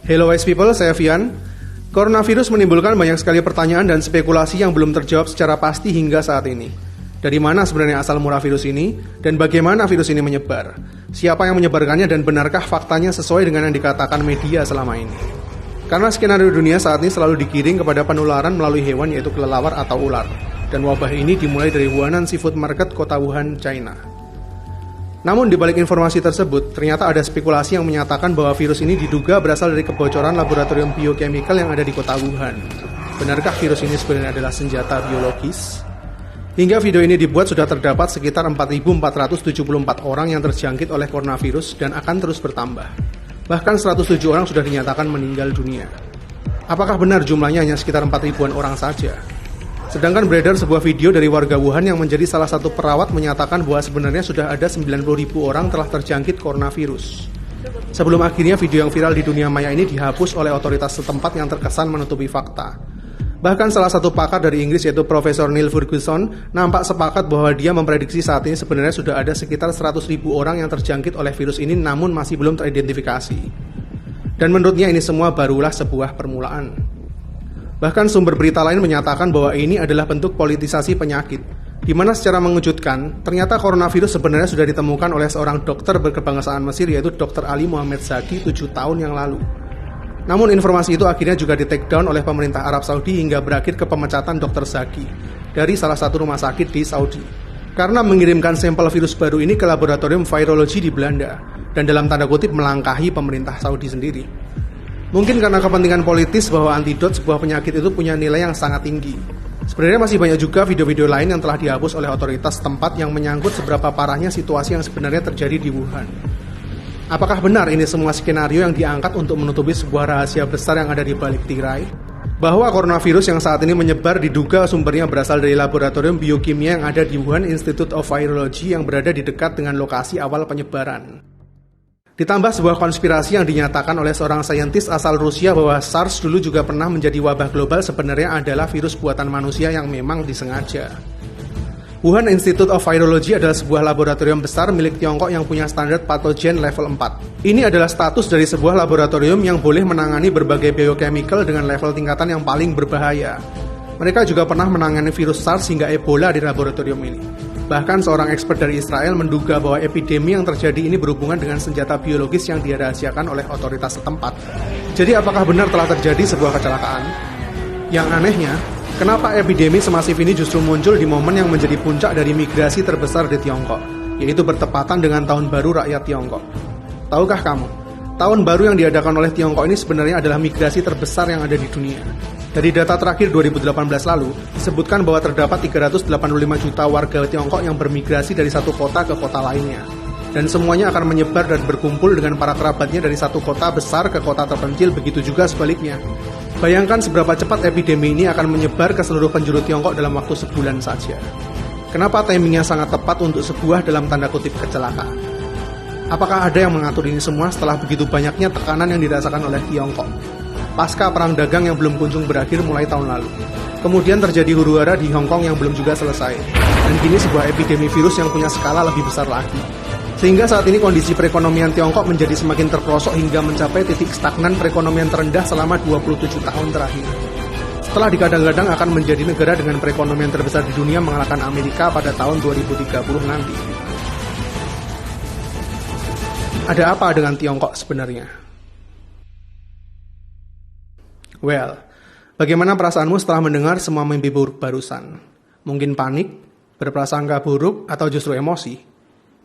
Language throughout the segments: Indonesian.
Hello wise people, saya Vian. Coronavirus menimbulkan banyak sekali pertanyaan dan spekulasi yang belum terjawab secara pasti hingga saat ini. Dari mana sebenarnya asal mula virus ini, dan bagaimana virus ini menyebar? Siapa yang menyebarkannya dan benarkah faktanya sesuai dengan yang dikatakan media selama ini? Karena skenario dunia saat ini selalu digiring kepada penularan melalui hewan yaitu kelelawar atau ular. Dan wabah ini dimulai dari Wuhan Seafood Market, kota Wuhan, China. Namun di balik informasi tersebut, ternyata ada spekulasi yang menyatakan bahwa virus ini diduga berasal dari kebocoran laboratorium biochemical yang ada di kota Wuhan. Benarkah virus ini sebenarnya adalah senjata biologis? Hingga video ini dibuat sudah terdapat sekitar 4.474 orang yang terjangkit oleh coronavirus dan akan terus bertambah. Bahkan 107 orang sudah dinyatakan meninggal dunia. Apakah benar jumlahnya hanya sekitar 4.000-an orang saja? Sedangkan beredar sebuah video dari warga Wuhan yang menjadi salah satu perawat menyatakan bahwa sebenarnya sudah ada 90.000 orang telah terjangkit coronavirus. Sebelum akhirnya video yang viral di dunia maya ini dihapus oleh otoritas setempat yang terkesan menutupi fakta. Bahkan salah satu pakar dari Inggris yaitu Profesor Neil Ferguson nampak sepakat bahwa dia memprediksi saat ini sebenarnya sudah ada sekitar 100.000 orang yang terjangkit oleh virus ini namun masih belum teridentifikasi. Dan menurutnya ini semua barulah sebuah permulaan. Bahkan sumber berita lain menyatakan bahwa ini adalah bentuk politisasi penyakit, di mana secara mengejutkan, ternyata coronavirus sebenarnya sudah ditemukan oleh seorang dokter berkebangsaan Mesir yaitu Dr. Ali Muhammad Zaki 7 tahun yang lalu. Namun informasi itu akhirnya juga di-take down oleh pemerintah Arab Saudi hingga berakhir ke pemecatan Dr. Zaki dari salah satu rumah sakit di Saudi. Karena mengirimkan sampel virus baru ini ke laboratorium virologi di Belanda, dan dalam tanda kutip melangkahi pemerintah Saudi sendiri. Mungkin karena kepentingan politis bahwa antidot sebuah penyakit itu punya nilai yang sangat tinggi. Sebenarnya masih banyak juga video-video lain yang telah dihapus oleh otoritas tempat yang menyangkut seberapa parahnya situasi yang sebenarnya terjadi di Wuhan. Apakah benar ini semua skenario yang diangkat untuk menutupi sebuah rahasia besar yang ada di balik tirai? Bahwa coronavirus yang saat ini menyebar diduga sumbernya berasal dari laboratorium biokimia yang ada di Wuhan Institute of Virology yang berada di dekat dengan lokasi awal penyebaran. Ditambah sebuah konspirasi yang dinyatakan oleh seorang saintis asal Rusia bahwa SARS dulu juga pernah menjadi wabah global sebenarnya adalah virus buatan manusia yang memang disengaja. Wuhan Institute of Virology adalah sebuah laboratorium besar milik Tiongkok yang punya standar patogen level 4. Ini adalah status dari sebuah laboratorium yang boleh menangani berbagai biochemical dengan level tingkatan yang paling berbahaya. Mereka juga pernah menangani virus SARS hingga Ebola di laboratorium ini. Bahkan seorang expert dari Israel menduga bahwa epidemi yang terjadi ini berhubungan dengan senjata biologis yang dirahasiakan oleh otoritas setempat. Jadi apakah benar telah terjadi sebuah kecelakaan? Yang anehnya, kenapa epidemi semasif ini justru muncul di momen yang menjadi puncak dari migrasi terbesar di Tiongkok, yaitu bertepatan dengan Tahun Baru Rakyat Tiongkok. Tahukah kamu, Tahun Baru yang diadakan oleh Tiongkok ini sebenarnya adalah migrasi terbesar yang ada di dunia. Dari data terakhir 2018 lalu, disebutkan bahwa terdapat 385 juta warga Tiongkok yang bermigrasi dari satu kota ke kota lainnya. Dan semuanya akan menyebar dan berkumpul dengan para kerabatnya dari satu kota besar ke kota terpencil, begitu juga sebaliknya. Bayangkan seberapa cepat epidemi ini akan menyebar ke seluruh penjuru Tiongkok dalam waktu sebulan saja. Kenapa timingnya sangat tepat untuk sebuah dalam tanda kutip kecelakaan? Apakah ada yang mengatur ini semua setelah begitu banyaknya tekanan yang dirasakan oleh Tiongkok? Pasca perang dagang yang belum kunjung berakhir mulai tahun lalu. Kemudian terjadi huru-hara di Hong Kong yang belum juga selesai. Dan kini sebuah epidemi virus yang punya skala lebih besar lagi. Sehingga saat ini kondisi perekonomian Tiongkok menjadi semakin terperosok hingga mencapai titik stagnan perekonomian terendah selama 27 tahun terakhir. Setelah digadang-gadang akan menjadi negara dengan perekonomian terbesar di dunia mengalahkan Amerika pada tahun 2030 nanti. Ada apa dengan Tiongkok sebenarnya? Well, bagaimana perasaanmu setelah mendengar semua mimpi buruk barusan? Mungkin panik, berprasangka buruk, atau justru emosi?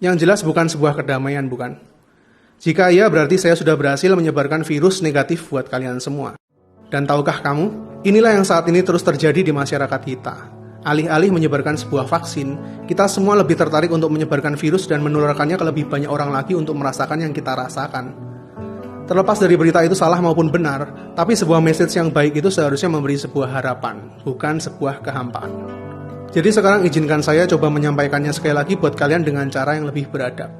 Yang jelas bukan sebuah kedamaian, bukan? Jika iya, berarti saya sudah berhasil menyebarkan virus negatif buat kalian semua. Dan tahukah kamu, inilah yang saat ini terus terjadi di masyarakat kita. Alih-alih menyebarkan sebuah vaksin, kita semua lebih tertarik untuk menyebarkan virus dan menularkannya ke lebih banyak orang lagi untuk merasakan yang kita rasakan. Terlepas dari berita itu salah maupun benar, tapi sebuah message yang baik itu seharusnya memberi sebuah harapan, bukan sebuah kehampaan. Jadi sekarang izinkan saya coba menyampaikannya sekali lagi buat kalian dengan cara yang lebih beradab.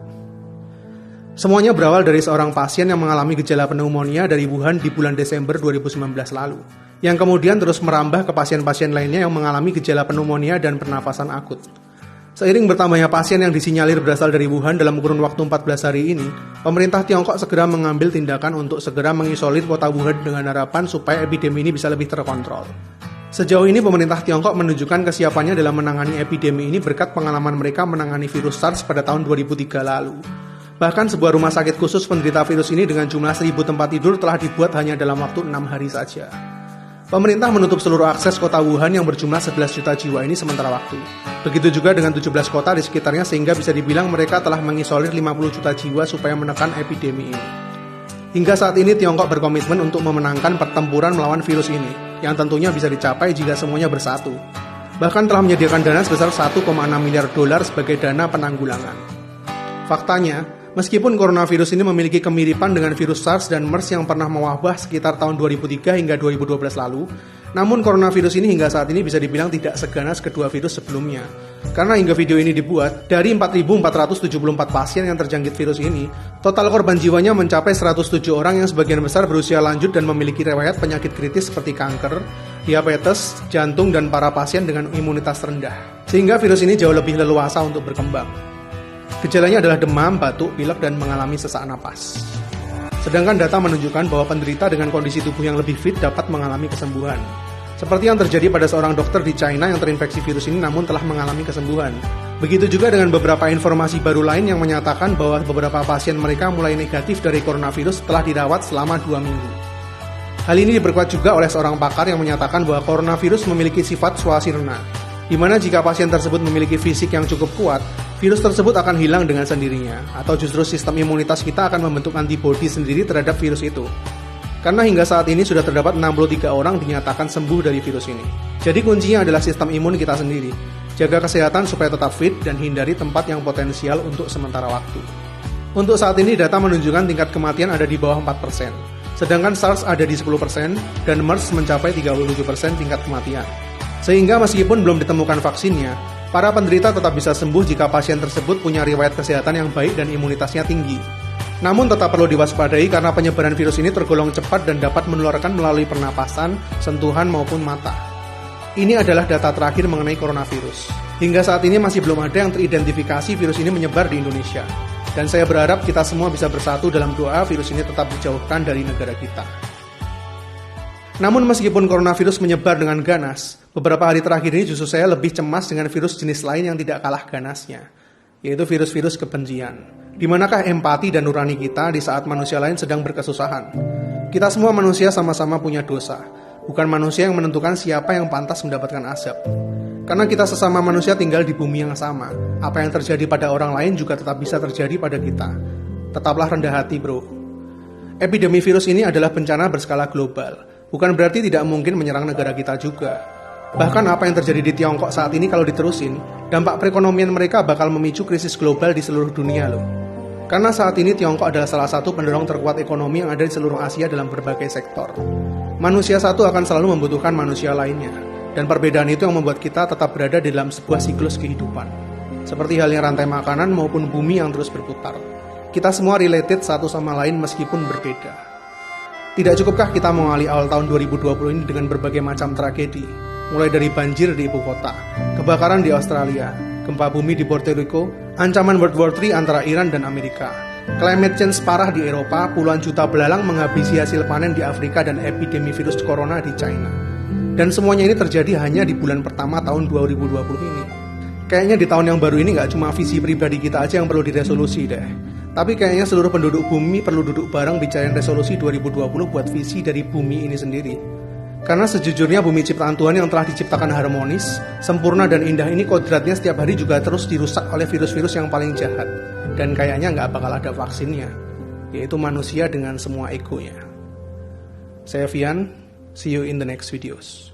Semuanya berawal dari seorang pasien yang mengalami gejala pneumonia dari Wuhan di bulan Desember 2019 lalu, yang kemudian terus merambah ke pasien-pasien lainnya yang mengalami gejala pneumonia dan pernafasan akut. Seiring bertambahnya pasien yang disinyalir berasal dari Wuhan dalam kurun waktu 14 hari ini, pemerintah Tiongkok segera mengambil tindakan untuk segera mengisolir kota Wuhan dengan harapan supaya epidemi ini bisa lebih terkontrol. Sejauh ini pemerintah Tiongkok menunjukkan kesiapannya dalam menangani epidemi ini berkat pengalaman mereka menangani virus SARS pada tahun 2003 lalu. Bahkan sebuah rumah sakit khusus penderita virus ini dengan jumlah 1.000 tempat tidur telah dibuat hanya dalam waktu 6 hari saja. Pemerintah menutup seluruh akses kota Wuhan yang berjumlah 11 juta jiwa ini sementara waktu. Begitu juga dengan 17 kota di sekitarnya sehingga bisa dibilang mereka telah mengisolir 50 juta jiwa supaya menekan epidemi ini. Hingga saat ini Tiongkok berkomitmen untuk memenangkan pertempuran melawan virus ini, yang tentunya bisa dicapai jika semuanya bersatu. Bahkan telah menyediakan dana sebesar 1,6 miliar dolar sebagai dana penanggulangan. Faktanya, meskipun coronavirus ini memiliki kemiripan dengan virus SARS dan MERS yang pernah mewabah sekitar tahun 2003 hingga 2012 lalu, namun coronavirus ini hingga saat ini bisa dibilang tidak seganas kedua virus sebelumnya. Karena hingga video ini dibuat, dari 4.474 pasien yang terjangkit virus ini, total korban jiwanya mencapai 107 orang yang sebagian besar berusia lanjut dan memiliki riwayat penyakit kritis seperti kanker, diabetes, jantung, dan para pasien dengan imunitas rendah. Sehingga virus ini jauh lebih leluasa untuk berkembang. Gejalanya adalah demam, batuk, pilek, dan mengalami sesak napas. Sedangkan data menunjukkan bahwa penderita dengan kondisi tubuh yang lebih fit dapat mengalami kesembuhan. Seperti yang terjadi pada seorang dokter di China yang terinfeksi virus ini namun telah mengalami kesembuhan. Begitu juga dengan beberapa informasi baru lain yang menyatakan bahwa beberapa pasien mereka mulai negatif dari coronavirus setelah dirawat selama 2 minggu. Hal ini diperkuat juga oleh seorang pakar yang menyatakan bahwa coronavirus memiliki sifat swasirna, di mana jika pasien tersebut memiliki fisik yang cukup kuat, virus tersebut akan hilang dengan sendirinya, atau justru sistem imunitas kita akan membentuk antibodi sendiri terhadap virus itu. Karena hingga saat ini sudah terdapat 63 orang dinyatakan sembuh dari virus ini. Jadi kuncinya adalah sistem imun kita sendiri. Jaga kesehatan supaya tetap fit dan hindari tempat yang potensial untuk sementara waktu. Untuk saat ini data menunjukkan tingkat kematian ada di bawah 4%. Sedangkan SARS ada di 10% dan MERS mencapai 37% tingkat kematian. Sehingga meskipun belum ditemukan vaksinnya, para penderita tetap bisa sembuh jika pasien tersebut punya riwayat kesehatan yang baik dan imunitasnya tinggi. Namun tetap perlu diwaspadai karena penyebaran virus ini tergolong cepat dan dapat menularkan melalui pernapasan, sentuhan maupun mata. Ini adalah data terakhir mengenai coronavirus. Hingga saat ini masih belum ada yang teridentifikasi virus ini menyebar di Indonesia. Dan saya berharap kita semua bisa bersatu dalam doa virus ini tetap dijauhkan dari negara kita. Namun meskipun coronavirus menyebar dengan ganas, beberapa hari terakhir ini justru saya lebih cemas dengan virus jenis lain yang tidak kalah ganasnya, yaitu virus-virus kebencian. Di manakah empati dan nurani kita di saat manusia lain sedang berkesusahan? Kita semua manusia sama-sama punya dosa, bukan manusia yang menentukan siapa yang pantas mendapatkan azab. Karena kita sesama manusia tinggal di bumi yang sama, apa yang terjadi pada orang lain juga tetap bisa terjadi pada kita. Tetaplah rendah hati, bro. Epidemi virus ini adalah bencana berskala global, bukan berarti tidak mungkin menyerang negara kita juga. Bahkan apa yang terjadi di Tiongkok saat ini kalau diterusin, dampak perekonomian mereka bakal memicu krisis global di seluruh dunia loh. Karena saat ini Tiongkok adalah salah satu pendorong terkuat ekonomi yang ada di seluruh Asia dalam berbagai sektor. Manusia satu akan selalu membutuhkan manusia lainnya, dan perbedaan itu yang membuat kita tetap berada di dalam sebuah siklus kehidupan. Seperti halnya rantai makanan maupun bumi yang terus berputar. Kita semua related satu sama lain meskipun berbeda. Tidak cukupkah kita mengawali awal tahun 2020 ini dengan berbagai macam tragedi? Mulai dari banjir di ibu kota, kebakaran di Australia, gempa bumi di Puerto Rico, ancaman World War III antara Iran dan Amerika, climate change parah di Eropa, puluhan juta belalang menghabisi hasil panen di Afrika dan epidemi virus corona di China. Dan semuanya ini terjadi hanya di bulan pertama tahun 2020 ini. Kayaknya di tahun yang baru ini gak cuma visi pribadi kita aja yang perlu diresolusi deh. Tapi kayaknya seluruh penduduk bumi perlu duduk bareng bicarain resolusi 2020 buat visi dari bumi ini sendiri. Karena sejujurnya bumi ciptaan Tuhan yang telah diciptakan harmonis, sempurna dan indah ini kodratnya setiap hari juga terus dirusak oleh virus-virus yang paling jahat. Dan kayaknya nggak bakal ada vaksinnya, yaitu manusia dengan semua egonya. Saya Fian, see you in the next videos.